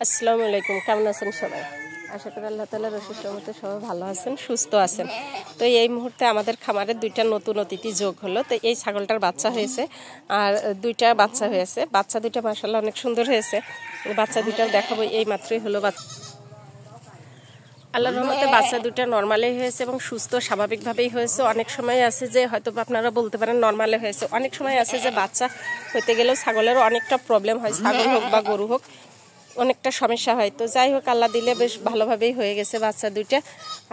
আসসালামু আলাইকুম, কেমন আছেন সবাই? আশা করি আল্লাহ তাআলার অশেষ রহমতে সবাই ভালো আছেন, সুস্থ আছেন। তো এই মুহূর্তে আমাদের খামারে দুইটা নতুন অতিথি যোগ হলো। তো এই ছাগলটার বাচ্চা হয়েছে আর দুইটা বাচ্চা হয়েছে। বাচ্চা দুইটা মাশাআল্লাহ অনেক সুন্দর হয়েছে। বাচ্চা দুইটাও দেখাবো, এই মাত্রই হলো বাচ্চা। আল্লাহর রহমতে বাচ্চা দুটা নর্মালি হয়েছে এবং সুস্থ স্বাভাবিকভাবেই হয়েছে। অনেক সময় আছে যে হয়তো আপনারা বলতে পারেন নর্মালে হয়েছে, অনেক সময় আছে যে বাচ্চা হতে গেলেও ছাগলেরও অনেকটা প্রবলেম হয়, ছাগল হোক বা গরু হোক অনেকটা সমস্যা হয়। তো যাই হোক, আল্লাহ দিলে বেশ ভালোভাবেই হয়ে গেছে বাচ্চা দুইটা।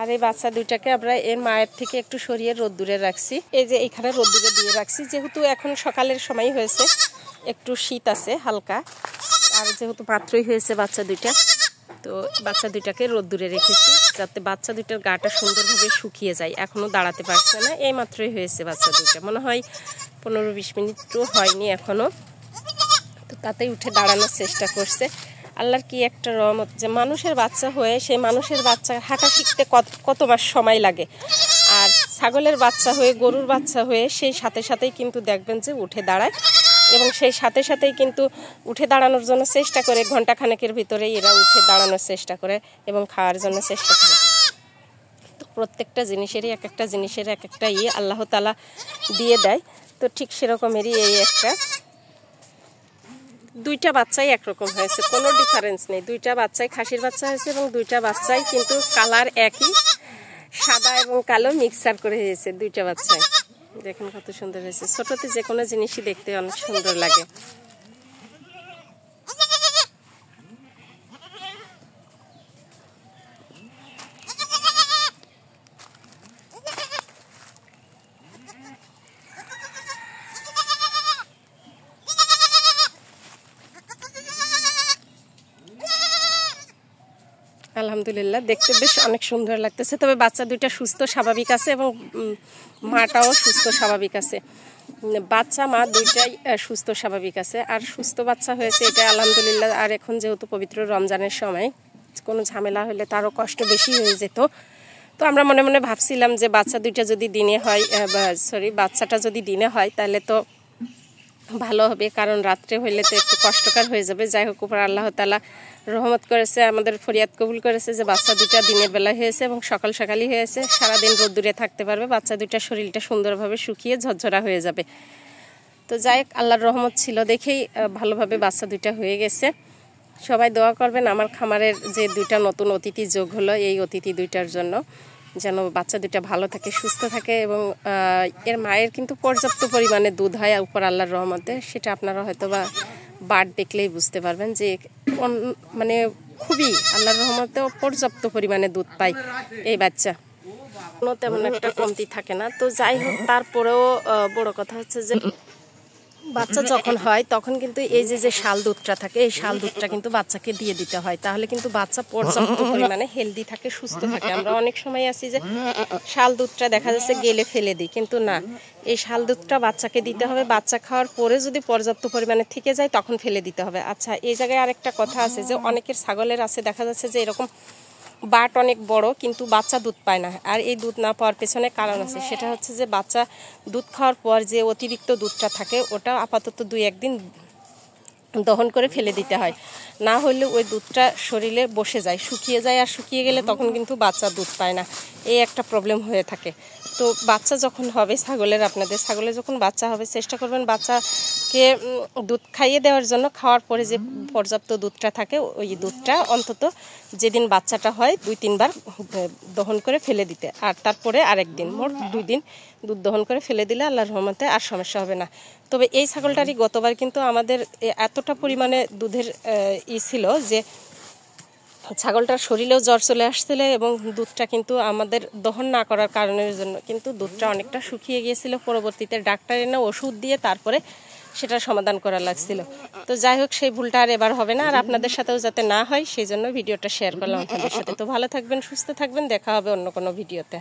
আর এই বাচ্চা দুইটাকে আমরা এর মায়ের থেকে একটু সরিয়ে রোদ্দুরে রাখছি। এই যে এইখানে রোদ্দুরে দিয়ে রাখছি, যেহেতু এখন সকালের সময় হয়েছে, একটু শীত আছে হালকা, আর যেহেতু মাত্রই হয়েছে বাচ্চা দুইটা, তো বাচ্চা দুইটাকে রোদ্দুরে রেখেছি যাতে বাচ্চা দুইটার গাটা সুন্দরভাবে শুকিয়ে যায়। এখনও দাঁড়াতে পারছে না, এই মাত্রই হয়েছে বাচ্চা দুইটা, মনে হয় 15-20 মিনিটও হয়নি এখনও। তো তাতেই উঠে দাঁড়ানোর চেষ্টা করছে। আল্লাহর কি একটা রহমত যে মানুষের বাচ্চা হয়ে সেই মানুষের বাচ্চা হাঁটা শিখতে কত মাস সময় লাগে, আর ছাগলের বাচ্চা হয়ে গরুর বাচ্চা হয়ে সেই সাথে সাথেই কিন্তু দেখবেন যে উঠে দাঁড়ায়, এবং সেই সাথে সাথেই কিন্তু উঠে দাঁড়ানোর জন্য চেষ্টা করে, ঘন্টাখানেকের ভিতরেই এরা উঠে দাঁড়ানোর চেষ্টা করে এবং খাওয়ার জন্য চেষ্টা করে। তো প্রত্যেকটা জিনিসেরই এক একটা জিনিসের এক একটা আল্লাহ তাআলা দিয়ে দেয়। তো ঠিক সেরকমেরই এই একটা, দুইটা বাচ্চাই একরকম হয়েছে, কোনো ডিফারেন্স নেই। দুইটা বাচ্চাই খাসির বাচ্চা হয়েছে এবং দুইটা বাচ্চাই কিন্তু কালার একই, সাদা এবং কালো মিক্সার করে হয়েছে দুইটা বাচ্চাই। দেখুন কত সুন্দর হয়েছে। ছোটতে যে কোনো জিনিসই দেখতে অনেক সুন্দর লাগে। আলহামদুলিল্লাহ, দেখতে বেশ অনেক সুন্দর লাগতেছে। তবে বাচ্চা দুইটা সুস্থ স্বাভাবিক আছে এবং মাটাও সুস্থ স্বাভাবিক আছে। বাচ্চা মা দুইটাই সুস্থ স্বাভাবিক আছে, আর সুস্থ বাচ্চা হয়েছে এটা আলহামদুলিল্লাহ। আর এখন যেহেতু পবিত্র রমজানের সময়, কোনো ঝামেলা হলে তারও কষ্ট বেশি হয়ে যেত। তো আমরা মনে মনে ভাবছিলাম যে বাচ্চা দুইটা যদি দিনে হয়, বাচ্চাটা যদি দিনে হয় তাহলে তো ভালো হবে, কারণ রাত্রে হইলে তো একটু কষ্টকর হয়ে যাবে। যাই হোক, উপর আল্লাহ তাআলা রহমত করেছে, আমাদের ফরিয়াদ কবুল করেছে যে বাচ্চা দুইটা দিনের বেলা হয়েছে এবং সকাল সকালই হয়েছে। সারাদিন রোদ্দুরে থাকতে পারবে, বাচ্চা দুইটা শরীরটা সুন্দরভাবে শুকিয়ে ঝরঝরা হয়ে যাবে। তো যাই হোক, আল্লাহর রহমত ছিল দেখেই ভালোভাবে বাচ্চা দুইটা হয়ে গেছে। সবাই দোয়া করবেন আমার খামারের যে দুইটা নতুন অতিথি যোগ হলো, এই অতিথি দুইটার জন্য, যেন বাচ্চা দুইটা ভালো থাকে, সুস্থ থাকে। এবং এর মায়ের কিন্তু পর্যাপ্ত পরিমাণে দুধ হয় উপর আল্লাহর রহমতে, সেটা আপনারা হয়তো বা বাট দেখলেই বুঝতে পারবেন যে মানে খুবই আল্লাহর রহমতেও পর্যাপ্ত পরিমাণে দুধ পায় এই বাচ্চা, কোনো তেমন একটা কমতি থাকে না। তো যাই হোক, তারপরেও বড় কথা হচ্ছে যে বাচ্চা যখন হয় তখন কিন্তু এই যে শাল দুধটা থাকে, এই শাল দুধটা কিন্তু বাচ্চাকে দিয়ে দিতে হয়, তাহলে কিন্তু বাচ্চা পর্যাপ্ত পরিমাণে হেলদি থাকে, সুস্থ থাকে। আমরা অনেক সময় আছি যে শাল দুধটা দেখা যাচ্ছে গেলে ফেলে দিই, কিন্তু না, এই শাল দুধটা বাচ্চাকে দিতে হবে। বাচ্চা খাওয়ার পরে যদি পর্যাপ্ত পরিমাণে থেকে যায় তখন ফেলে দিতে হবে। আচ্ছা, এই জায়গায় আরেকটা কথা আছে যে অনেকের ছাগলের আছে দেখা যাচ্ছে যে এরকম বাট অনেক বড় কিন্তু বাচ্চা দুধ পায় না। আর এই দুধ না পাওয়ার পেছনে কারণ আছে, সেটা হচ্ছে যে বাচ্চা দুধ খাওয়ার পর যে অতিরিক্ত দুধটা থাকে ওটা আপাতত 2-1 দিন দহন করে ফেলে দিতে হয়, না হলে ওই দুধটা শরীরে বসে যায়, শুকিয়ে যায়, আর শুকিয়ে গেলে তখন কিন্তু বাচ্চা দুধ পায় না, এই একটা প্রবলেম হয়ে থাকে। তো বাচ্চা যখন হবে ছাগলের, আপনাদের ছাগলের যখন বাচ্চা হবে, চেষ্টা করবেন বাচ্চাকে দুধ খাইয়ে দেওয়ার জন্য। খাওয়ার পরে যে পর্যাপ্ত দুধটা থাকে ওই দুধটা অন্তত যেদিন বাচ্চাটা হয় 2-3 বার দহন করে ফেলে দিতে, আর তারপরে আরেকদিন, মোট 2 দিন দুধ দহন করে ফেলে দিলে আল্লাহর রহমতে আর সমস্যা হবে না। তবে এই ছাগলটারই গতবার কিন্তু আমাদের এতটা পরিমাণে দুধের ছিল যে ছাগলটার শরীরেও জ্বর চলে আসছিল, এবং দুধটা কিন্তু আমাদের দহন না করার কারণের জন্য কিন্তু দুধটা অনেকটা শুকিয়ে গিয়েছিল। পরবর্তীতে ডাক্তার এনে ওষুধ দিয়ে তারপরে সেটা সমাধান করা লাগছিল। তো যাই হোক, সেই ভুলটা আর এবার হবে না, আর আপনাদের সাথেও যাতে না হয় সেই জন্য ভিডিওটা শেয়ার করলাম আপনাদের সাথে। তো ভালো থাকবেন, সুস্থ থাকবেন, দেখা হবে অন্য কোনো ভিডিওতে।